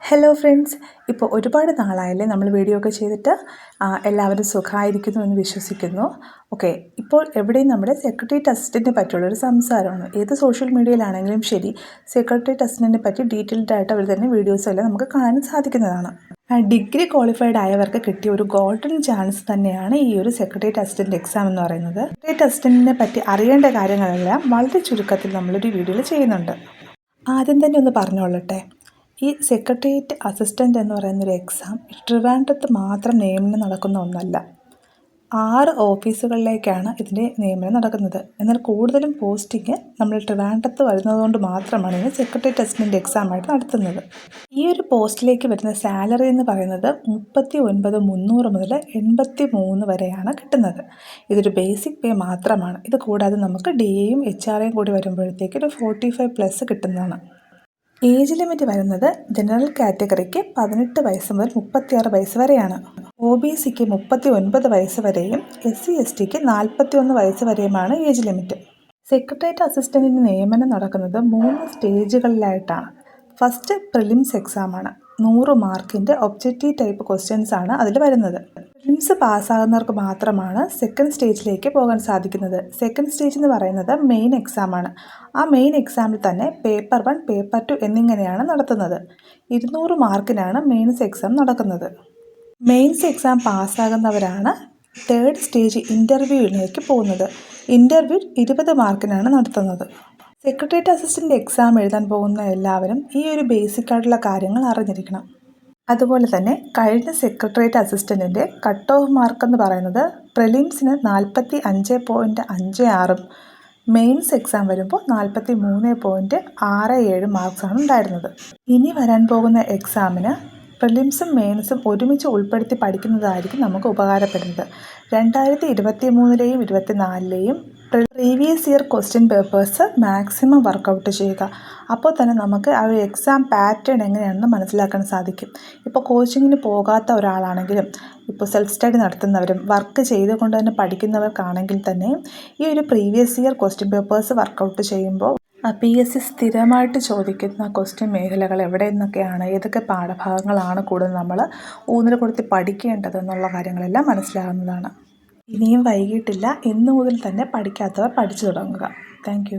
Hello friends, ഇപ്പോൾ ഒരുപാട് നാളായല്ലേ നമ്മൾ വീഡിയോ ഒക്കെ ചെയ്തിട്ട്. എല്ലാവരും സുഖമായിരിക്കുന്നു എന്ന് വിശ്വസിക്കുന്നു. ഓക്കെ, ഇപ്പോൾ എവിടെയും നമ്മുടെ സെക്രട്ടേറിയറ്റ് അസിസ്റ്റൻറ്റിനെ പറ്റിയുള്ളൊരു സംസാരമാണ്. ഏത് സോഷ്യൽ മീഡിയയിലാണെങ്കിലും ശരി, സെക്രട്ടേറിയറ്റ് അസിസ്റ്റൻറ്റിനെ പറ്റി ഡീറ്റെയിൽഡ് ആയിട്ട് അവർ തന്നെ വീഡിയോസ് എല്ലാം നമുക്ക് കാണാൻ സാധിക്കുന്നതാണ്. ഡിഗ്രി ക്വാളിഫൈഡ് ആയവർക്ക് കിട്ടിയ ഒരു ഗോൾഡൻ ചാൻസ് തന്നെയാണ് ഈ ഒരു സെക്രട്ടേറിയറ്റ് അസിസ്റ്റൻറ്റ് എക്സാം എന്ന് പറയുന്നത്. സെക്രട്ടേറിയറ്റ് അസിസ്റ്റൻറ്റിനെ പറ്റി അറിയേണ്ട കാര്യങ്ങളെല്ലാം വളരെ ചുരുക്കത്തിൽ നമ്മളൊരു വീഡിയോയിൽ ചെയ്യുന്നുണ്ട്. ആദ്യം തന്നെ ഒന്ന് പറഞ്ഞുകൊള്ളട്ടെ, ഈ സെക്രട്ടേറിയറ്റ് അസിസ്റ്റൻ്റ് എന്ന് പറയുന്നൊരു എക്സാം ട്രിവാൻഡ്രത്ത് മാത്രം നിയമനം നടക്കുന്ന ഒന്നല്ല. 6 ഓഫീസുകളിലേക്കാണ് ഇതിൻ്റെ നിയമനം നടക്കുന്നത്. എന്നാൽ കൂടുതലും പോസ്റ്റിംഗ് നമ്മൾ ട്രിവാൻഡ്രത്ത് വരുന്നതുകൊണ്ട് മാത്രമാണ് ഇതിന് സെക്രട്ടേറിയറ്റ് അസിസ്റ്റൻ്റ് എക്സാമായിട്ട് നടത്തുന്നത്. ഈ ഒരു പോസ്റ്റിലേക്ക് വരുന്ന സാലറി എന്ന് പറയുന്നത് 39,300 മുതൽ 83 വരെയാണ് കിട്ടുന്നത്. ഇതൊരു ബേസിക് പേ മാത്രമാണ്. ഇത് കൂടാതെ നമുക്ക് DAയും HRയും കൂടി വരുമ്പോഴത്തേക്ക് ഒരു 45+ കിട്ടുന്നതാണ്. ഏജ് ലിമിറ്റ് വരുന്നത് ജനറൽ കാറ്റഗറിക്ക് 18 വയസ്സ് മുതൽ 36 വയസ്സ് വരെയാണ്. OBCക്ക് 39 വയസ്സ് വരെയും SC/STക്ക് 41 വയസ്സ് വരെയുമാണ് ഏജ് ലിമിറ്റ്. സെക്രട്ടേറിയറ്റ് അസിസ്റ്റൻറ്റിൻ്റെ നിയമനം നടക്കുന്നത് 3 സ്റ്റേജുകളിലായിട്ടാണ്. First prelims എക്സാമാണ്. 100 മാർക്കിൻ്റെ ഒബ്ജക്റ്റീവ് ടൈപ്പ് ക്വസ്റ്റ്യൻസ് ആണ് അതിൽ വരുന്നത്. പ്രിലിംസ് പാസ്സാകുന്നവർക്ക് മാത്രമാണ് സെക്കൻഡ് സ്റ്റേജിലേക്ക് പോകാൻ സാധിക്കുന്നത്. സെക്കൻഡ് സ്റ്റേജ് എന്ന് പറയുന്നത് മെയിൻ എക്സാമാണ്. ആ മെയിൻ എക്സാമിൽ തന്നെ പേപ്പർ 1, പേപ്പർ 2 എന്നിങ്ങനെയാണ് നടത്തുന്നത്. 200 മാർക്കിനാണ് മെയിൻസ് എക്സാം നടക്കുന്നത്. മെയിൻസ് എക്സാം പാസ്സാകുന്നവരാണ് തേർഡ് സ്റ്റേജ് ഇൻ്റർവ്യൂവിലേക്ക് പോകുന്നത്. ഇൻ്റർവ്യൂ 20 മാർക്കിനാണ് നടത്തുന്നത്. സെക്രട്ടേറിയറ്റ് അസിസ്റ്റൻ്റ് എക്സാം എഴുതാൻ പോകുന്ന എല്ലാവരും ഈ ഒരു ബേസിക് ആയിട്ടുള്ള കാര്യങ്ങൾ അറിഞ്ഞിരിക്കണം. അതുപോലെ തന്നെ കഴിഞ്ഞ സെക്രട്ടേറിയറ്റ് അസിസ്റ്റൻറ്റിൻ്റെ കട്ട് ഓഫ് മാർക്ക് എന്ന് പറയുന്നത് പ്രിലിംസിന് 45.56ഉം മെയിൻസ് എക്സാം വരുമ്പോൾ 43.67 മാർക്സാണ് ഉണ്ടായിരുന്നത്. ഇനി വരാൻ പോകുന്ന എക്സാമിന് പ്രിലിംസും മെയിൻസും ഒരുമിച്ച് ഉൾപ്പെടുത്തി പഠിക്കുന്നതായിരിക്കും നമുക്ക് ഉപകാരപ്പെടുന്നത്. 2023ലെയും 2024ലെയും previous year question papers maximum workout ചെയ്യുക. അപ്പോൾ തന്നെ നമുക്ക് ആ ഒരു എക്സാം പാറ്റേൺ എങ്ങനെയാണെന്ന് മനസ്സിലാക്കാൻ സാധിക്കും. ഇപ്പോൾ കോച്ചിങ്ങിന് പോകാത്ത ഒരാളാണെങ്കിലും, ഇപ്പോൾ സെൽഫ് സ്റ്റഡി നടത്തുന്നവരും വർക്ക് ചെയ്തുകൊണ്ട് തന്നെ പഠിക്കുന്നവർക്കാണെങ്കിൽ തന്നെ ഈ ഒരു previous year question papers work out ചെയ്യുമ്പോൾ PSC സ്ഥിരമായിട്ട് ചോദിക്കുന്ന ക്വസ്റ്റ്യൻ മേഖലകൾ എവിടെ നിന്നൊക്കെയാണ്, ഏതൊക്കെ പാഠഭാഗങ്ങളാണ് കൂടുതൽ നമ്മൾ ഊന്നൽ കൊടുത്ത് പഠിക്കേണ്ടത് എന്നുള്ള കാര്യങ്ങളെല്ലാം മനസ്സിലാകുന്നതാണ്. ഇനിയും വൈകിട്ടില്ല. ഇന്നു മുതൽ തന്നെ പഠിക്കാത്തവർ പഠിച്ചു തുടങ്ങുക. താങ്ക്